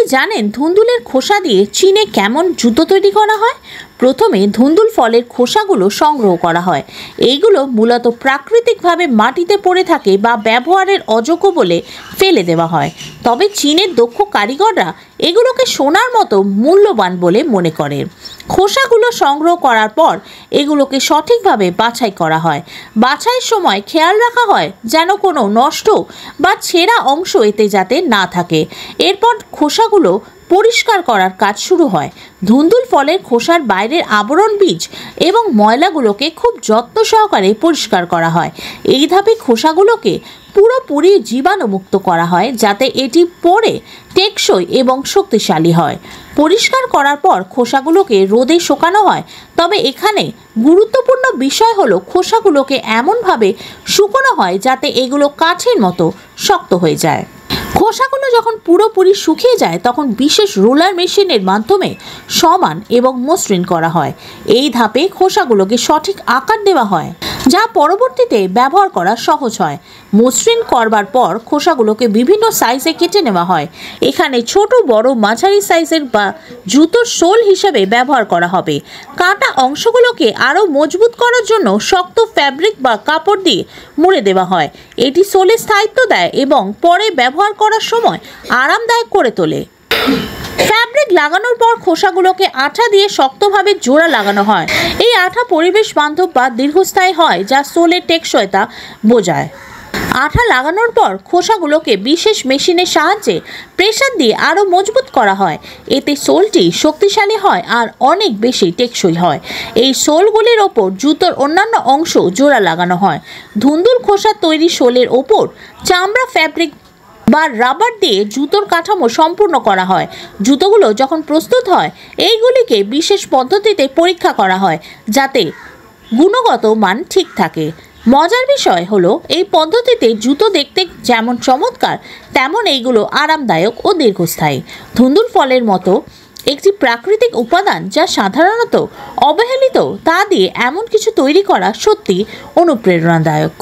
কি জানেন ধুন্দুলের খোসা দিয়ে চীনে কেমন জুতো তৈরি করা হয়? প্রথমে ধুন্দুল ফলের খোসাগুলো সংগ্রহ করা হয়। এইগুলো মূলত প্রাকৃতিকভাবে মাটিতে পড়ে থাকে বা ব্যবহারের অযোগ্য বলে ফেলে দেওয়া হয়। তবে চীনের দক্ষ কারিগররা এগুলোকে সোনার মতো মূল্যবান বলে মনে করে। খোসাগুলো সংগ্রহ করার পর এগুলোকে সঠিকভাবে বাছাই করা হয়। বাছাইয়ের সময় খেয়াল রাখা হয় যেন কোনো নষ্ট বা ছেঁড়া অংশ এতে যাতে না থাকে। এরপর খোসাগুলো পরিষ্কার করার কাজ শুরু হয়। ধুন্দুল ফলের খোসার বাইরের আবরণ, বীজ এবং ময়লাগুলোকে খুব যত্ন সহকারে পরিষ্কার করা হয়। এই ধাপে খোসাগুলোকে পুরোপুরি জীবাণুমুক্ত করা হয় যাতে এটি পরে টেকসই এবং শক্তিশালী হয়। পরিষ্কার করার পর খোসাগুলোকে রোদে শুকানো হয়। তবে এখানে গুরুত্বপূর্ণ বিষয় হলো খোসাগুলোকে এমনভাবে শুকানো হয় যাতে এগুলো কাঠের মতো শক্ত হয়ে যায়। খোসাগুলো যখন পুরোপুরি শুকিয়ে যায় তখন বিশেষ রোলার মেশিনের মাধ্যমে সমান এবং মসৃণ করা হয়। এই ধাপে খোসাগুলোকে সঠিক আকার দেওয়া হয় যা পরবর্তীতে ব্যবহার করা সহজ হয়। মসৃণ করবার পর খোসাগুলোকে বিভিন্ন সাইজে কেটে নেওয়া হয়। এখানে ছোট, বড়, মাঝারি সাইজের বা জুতোর সোল হিসেবে ব্যবহার করা হবে। কাটা অংশগুলোকে আরও মজবুত করার জন্য শক্ত ফ্যাব্রিক বা কাপড় দিয়ে মুড়ে দেওয়া হয়। এটি সোলে স্থায়িত্ব দেয় এবং পরে ব্যবহার করার সময় আরামদায়ক করে তোলে। ফ্যাব্রিক লাগানোর পর খোসাগুলোকে আঠা দিয়ে শক্তভাবে জোড়া লাগানো হয়। এই আঠা পরিবেশ বান্ধব বা দীর্ঘস্থায়ী হয় যা সোলের টেকসইতা বোঝায়। আঠা লাগানোর পর খোসাগুলোকে বিশেষ মেশিনের সাহায্যে প্রেসার দিয়ে আরও মজবুত করা হয়। এতে সোলটি শক্তিশালী হয় আর অনেক বেশি টেকসই হয়। এই সোলগুলির ওপর জুতোর অন্যান্য অংশ জোড়া লাগানো হয়। ধুন্দুল খোসা তৈরি সোলের ওপর চামড়া, ফ্যাব্রিক বা রাবার দিয়ে জুতোর কাঠামো সম্পূর্ণ করা হয়। জুতোগুলো যখন প্রস্তুত হয় এইগুলিকে বিশেষ পদ্ধতিতে পরীক্ষা করা হয় যাতে গুণগত মান ঠিক থাকে। মজার বিষয় হলো এই পদ্ধতিতে জুতো দেখতে যেমন চমৎকার তেমন এইগুলো আরামদায়ক ও দীর্ঘস্থায়ী। ধুন্দুল ফলের মতো একটি প্রাকৃতিক উপাদান যা সাধারণত অবহেলিত, তা দিয়ে এমন কিছু তৈরি করা সত্যি অনুপ্রেরণাদায়ক।